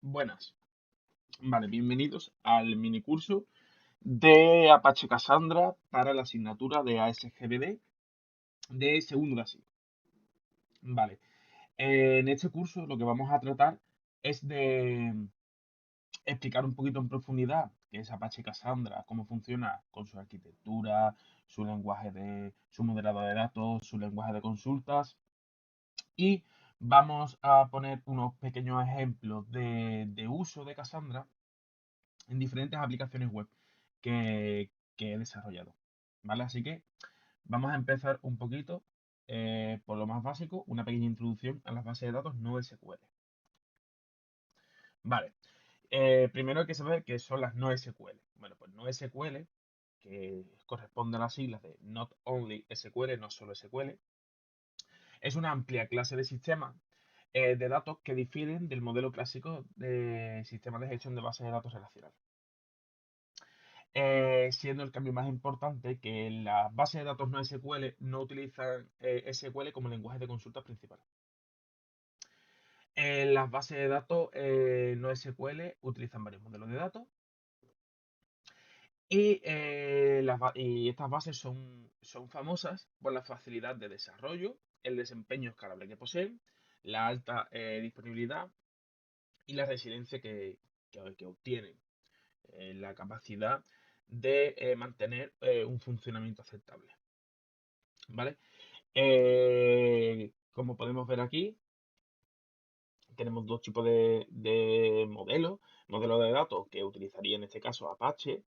Buenas, vale, bienvenidos al mini curso de Apache Cassandra para la asignatura de ASGBD de segundo de así. Vale, en este curso lo que vamos a tratar es de explicar un poquito en profundidad qué es Apache Cassandra, cómo funciona con su arquitectura, su lenguaje su modelado de datos, su lenguaje de consultas y vamos a poner unos pequeños ejemplos de uso de Cassandra en diferentes aplicaciones web que he desarrollado. ¿Vale? Así que vamos a empezar un poquito por lo más básico, una pequeña introducción a las bases de datos NoSQL. Vale, primero hay que saber qué son las NoSQL. Bueno, pues NoSQL, que corresponde a las siglas de Not Only SQL, no solo SQL, es una amplia clase de sistemas de datos que difieren del modelo clásico de sistemas de gestión de bases de datos relacionales. Siendo el cambio más importante que las bases de datos no SQL no utilizan SQL como lenguaje de consulta principal. Las bases de datos no SQL utilizan varios modelos de datos y estas bases son famosas por la facilidad de desarrollo, el desempeño escalable que poseen, la alta disponibilidad y la resiliencia que obtienen, la capacidad de mantener un funcionamiento aceptable. ¿Vale? Como podemos ver aquí, tenemos dos tipos de modelos. Modelo de datos que utilizaría en este caso Apache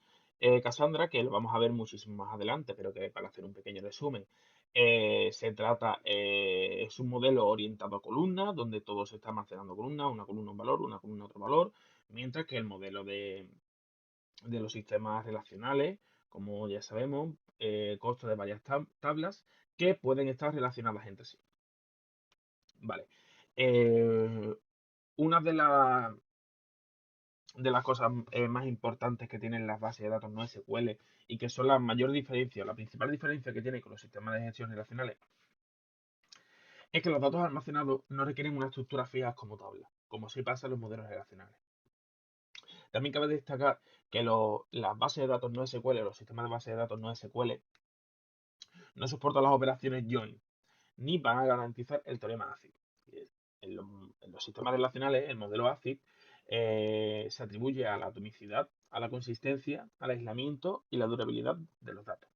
Cassandra, que lo vamos a ver muchísimo más adelante, pero que para hacer un pequeño resumen, es un modelo orientado a columnas, donde todo se está almacenando columnas, una columna un valor, una columna otro valor, mientras que el modelo de los sistemas relacionales, como ya sabemos, consta de varias tablas que pueden estar relacionadas entre sí. Vale. Eh, una de las cosas más importantes que tienen las bases de datos no SQL y que son la mayor diferencia, la principal diferencia que tiene con los sistemas de gestión relacionales, es que los datos almacenados no requieren una estructura fija como tabla, como sí pasa en los modelos relacionales. También cabe destacar que las bases de datos no SQL, los sistemas de bases de datos no SQL, no soportan las operaciones join, ni van a garantizar el teorema ACID. En los sistemas relacionales, el modelo ACID se atribuye a la atomicidad, a la consistencia, al aislamiento y la durabilidad de los datos.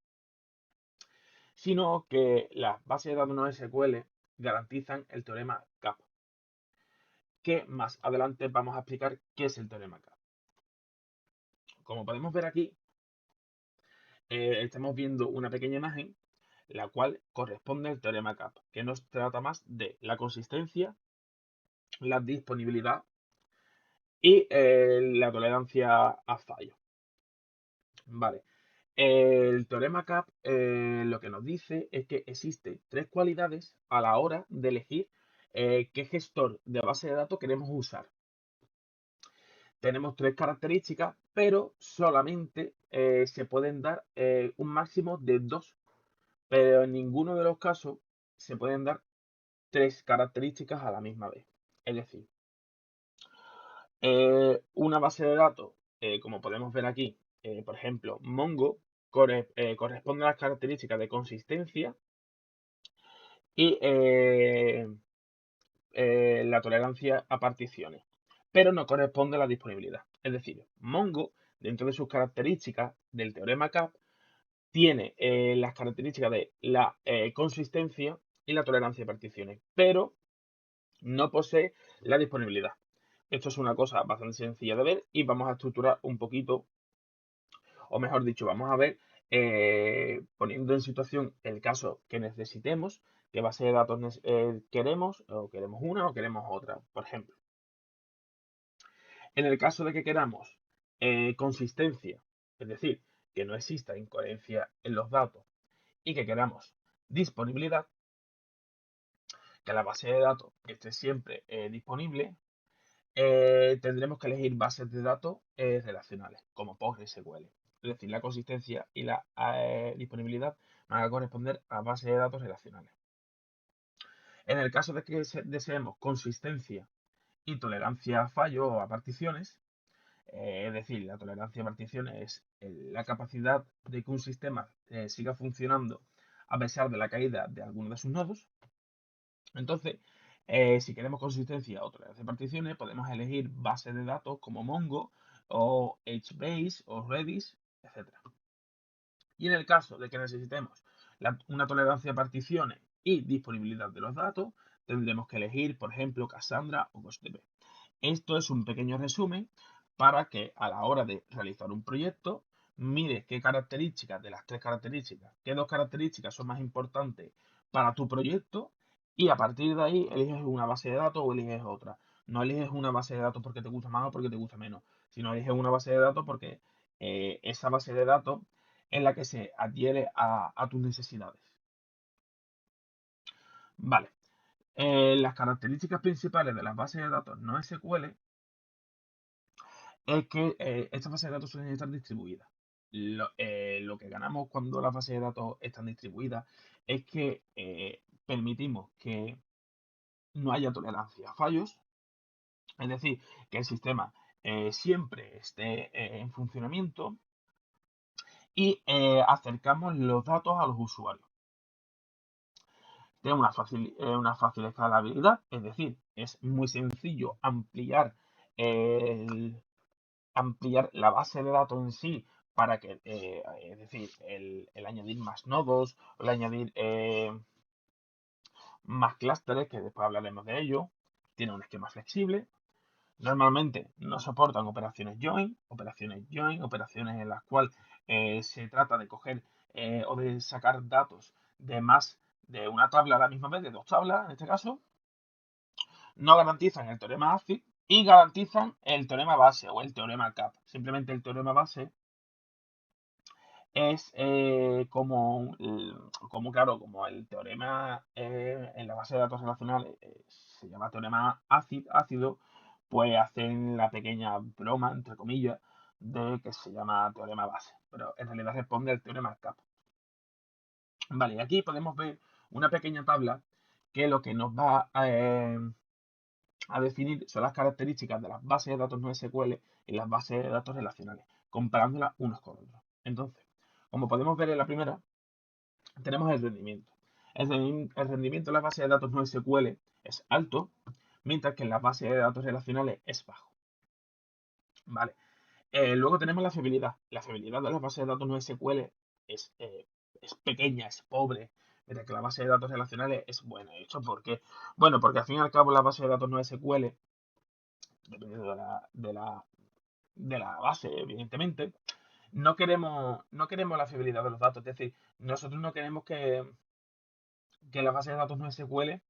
Sino que las bases de datos no SQL garantizan el teorema CAP, que más adelante vamos a explicar qué es el teorema CAP. Como podemos ver aquí, estamos viendo una pequeña imagen, la cual corresponde al teorema CAP, que nos trata más de la consistencia, la disponibilidad y la tolerancia a fallo. Vale. El teorema CAP lo que nos dice es que existen tres cualidades a la hora de elegir qué gestor de base de datos queremos usar. Tenemos tres características, pero solamente se pueden dar un máximo de dos, pero en ninguno de los casos se pueden dar tres características a la misma vez. Es decir, una base de datos, como podemos ver aquí, por ejemplo, Mongo, corresponde a las características de consistencia y la tolerancia a particiones, pero no corresponde a la disponibilidad. Es decir, Mongo, dentro de sus características del teorema CAP, tiene las características de la consistencia y la tolerancia a particiones, pero no posee la disponibilidad. Esto es una cosa bastante sencilla de ver y vamos a estructurar un poquito, o mejor dicho, vamos a ver, poniendo en situación el caso que necesitemos, qué base de datos queremos, o queremos una o queremos otra. Por ejemplo, en el caso de que queramos consistencia, es decir, que no exista incoherencia en los datos y que queramos disponibilidad, que la base de datos esté siempre disponible, tendremos que elegir bases de datos relacionales, como PostgreSQL. Es decir, la consistencia y la disponibilidad van a corresponder a bases de datos relacionales. En el caso de que deseemos consistencia y tolerancia a fallo o a particiones. Es decir, la tolerancia a particiones es la capacidad de que un sistema siga funcionando a pesar de la caída de alguno de sus nodos. Entonces, si queremos consistencia o tolerancia a particiones, podemos elegir bases de datos como Mongo o HBase o Redis, etc. Y en el caso de que necesitemos una tolerancia a particiones y disponibilidad de los datos, tendremos que elegir, por ejemplo, Cassandra o GhostDB. Esto es un pequeño resumen para que a la hora de realizar un proyecto, mires qué características de las tres características, qué dos características son más importantes para tu proyecto y a partir de ahí eliges una base de datos o eliges otra. No eliges una base de datos porque te gusta más o porque te gusta menos, sino eliges una base de datos porque esa base de datos es la que se adhiere a tus necesidades. Vale. Las características principales de las bases de datos no SQL es que estas bases de datos suelen estar distribuidas. Lo que ganamos cuando las bases de datos están distribuidas es que permitimos que no haya tolerancia a fallos, es decir, que el sistema siempre esté en funcionamiento y acercamos los datos a los usuarios. Tiene una fácil escalabilidad, es decir, es muy sencillo ampliar la base de datos en sí para que, es decir, el añadir más nodos, el añadir más clústeres, que después hablaremos de ello, tiene un esquema flexible. Normalmente no soportan operaciones en las cuales se trata de coger o de sacar datos de una tabla a la misma vez, de dos tablas en este caso. No garantizan el teorema ACID y garantizan el teorema base o el teorema CAP. Simplemente el teorema base es como el teorema en la base de datos relacionales se llama teorema ácido, pues hacen la pequeña broma, entre comillas, de que se llama teorema base, pero en realidad responde al teorema CAP. Vale, y aquí podemos ver una pequeña tabla que lo que nos va a definir son las características de las bases de datos no SQL y las bases de datos relacionales, comparándolas unos con otros. Entonces, como podemos ver en la primera, tenemos el rendimiento. El rendimiento de las bases de datos no SQL es alto, mientras que en las bases de datos relacionales es bajo. Vale. Luego tenemos la fiabilidad. La fiabilidad de las bases de datos no SQL es, eh, es pequeña, es pobre, mientras que la base de datos relacionales es buena. ¿Esto por qué? Bueno, porque al fin y al cabo la base de datos no SQL, dependiendo de la base, evidentemente, no queremos la fiabilidad de los datos. Es decir, nosotros no queremos que las bases de datos no SQL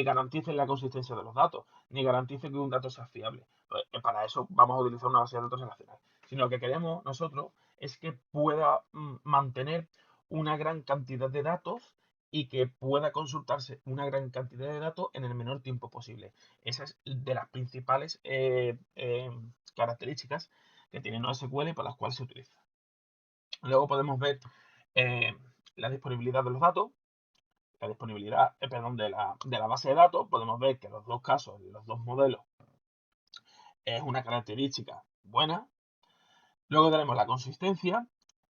garanticen la consistencia de los datos, ni garanticen que un dato sea fiable. Pues, para eso vamos a utilizar una base de datos relacional. Sino lo que queremos nosotros es que pueda mantener una gran cantidad de datos y que pueda consultarse una gran cantidad de datos en el menor tiempo posible. Esa es de las principales características que tiene NoSQL y por las cuales se utiliza. Luego podemos ver eh, la disponibilidad de los datos, la disponibilidad, perdón, de la base de datos. Podemos ver que en los dos casos, en los dos modelos, es una característica buena. Luego tenemos la consistencia.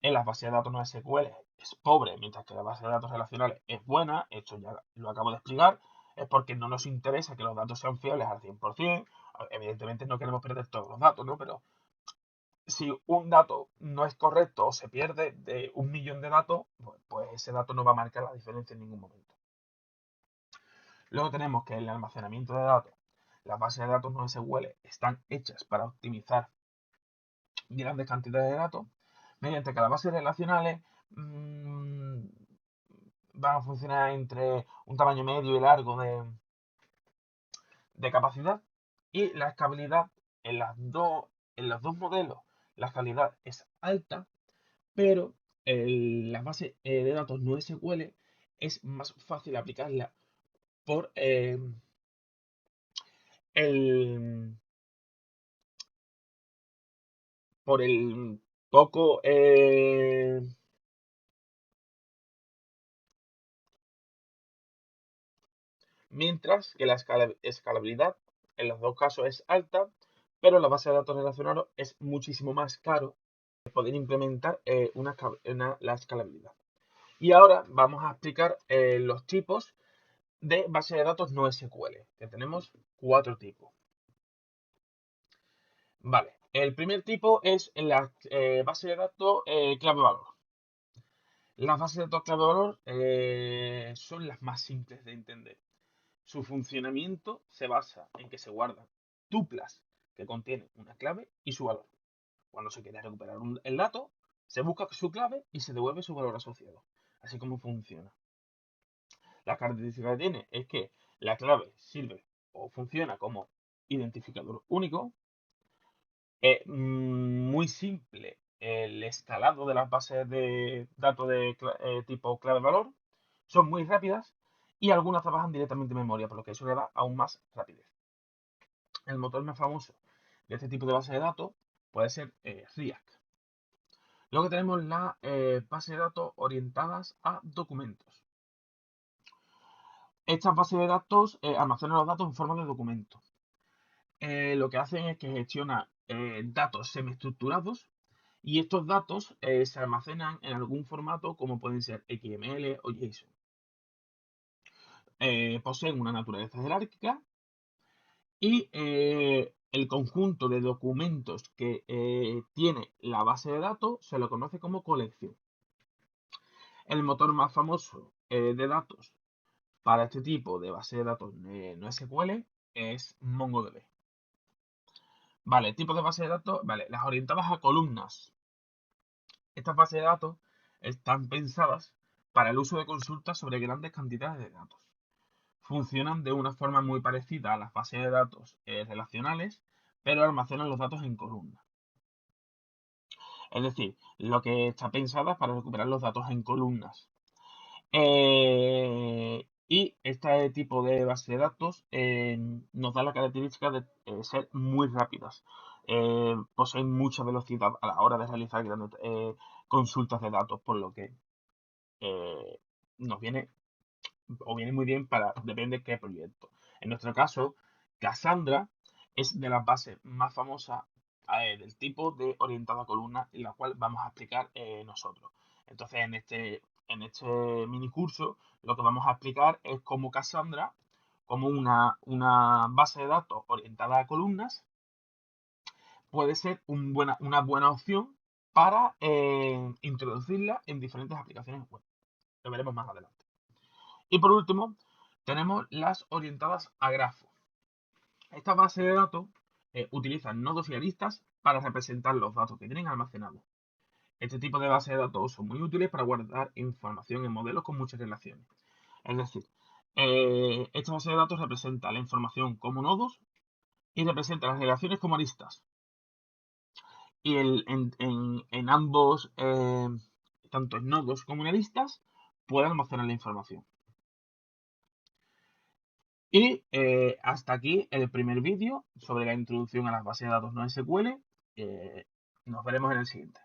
En las bases de datos no SQL es pobre, mientras que la base de datos relacionales es buena. Esto ya lo acabo de explicar. Es porque no nos interesa que los datos sean fiables al 100%. Evidentemente no queremos perder todos los datos, ¿no? Pero si un dato no es correcto o se pierde de 1 millón de datos, pues ese dato no va a marcar la diferencia en ningún momento. Luego tenemos que el almacenamiento de datos. Las bases de datos no SQL están hechas para optimizar grandes cantidades de datos, mediante que las bases relacionales van a funcionar entre un tamaño medio y largo de capacidad, y la escalabilidad en los dos modelos, la escalabilidad es alta, pero las bases de datos no SQL es más fácil aplicarla por el por el poco mientras que la escalabilidad en los dos casos es alta, pero en la base de datos relacionados es muchísimo más caro poder implementar la escalabilidad. Y ahora vamos a explicar los tipos de base de datos no SQL, que tenemos 4 tipos. Vale, el primer tipo es la base de datos clave-valor. Las bases de datos clave-valor son las más simples de entender. Su funcionamiento se basa en que se guardan tuplas que contienen una clave y su valor. Cuando se quiere recuperar el dato, se busca su clave y se devuelve su valor asociado. Así como funciona. La característica que tiene es que la clave sirve o funciona como identificador único. Es muy simple el escalado de las bases de datos de tipo clave-valor. Son muy rápidas y algunas trabajan directamente en memoria, por lo que eso le da aún más rapidez. El motor más famoso de este tipo de base de datos puede ser React. Luego tenemos las bases de datos orientadas a documentos. Estas bases de datos almacenan los datos en forma de documentos. Lo que hacen es que gestiona datos semiestructurados y estos datos se almacenan en algún formato como pueden ser XML o JSON. Poseen una naturaleza jerárquica y el conjunto de documentos que tiene la base de datos se lo conoce como colección. El motor más famoso de datos para este tipo de base de datos no SQL es MongoDB. Vale, tipo de base de datos, vale, las orientadas a columnas. Estas bases de datos están pensadas para el uso de consultas sobre grandes cantidades de datos. Funcionan de una forma muy parecida a las bases de datos relacionales, pero almacenan los datos en columnas. Es decir, lo que está pensada es para recuperar los datos en columnas. Y este tipo de base de datos nos da la característica de ser muy rápidas. Poseen mucha velocidad a la hora de realizar grandes consultas de datos, por lo que nos viene o viene muy bien para, depende de qué proyecto. En nuestro caso, Cassandra es de las bases más famosas del tipo de orientada a columna, en la cual vamos a explicar nosotros. Entonces, en este mini curso, lo que vamos a explicar es cómo Cassandra, como una base de datos orientada a columnas, puede ser una buena opción para introducirla en diferentes aplicaciones web. Lo veremos más adelante. Y por último, tenemos las orientadas a grafos. Esta base de datos utilizan nodos y aristas para representar los datos que tienen almacenados. Este tipo de bases de datos son muy útiles para guardar información en modelos con muchas relaciones. Es decir, esta base de datos representa la información como nodos y representa las relaciones como aristas. Y en ambos, tanto en nodos como en aristas, puede almacenar la información. Y hasta aquí el primer vídeo sobre la introducción a las bases de datos no SQL. Nos veremos en el siguiente.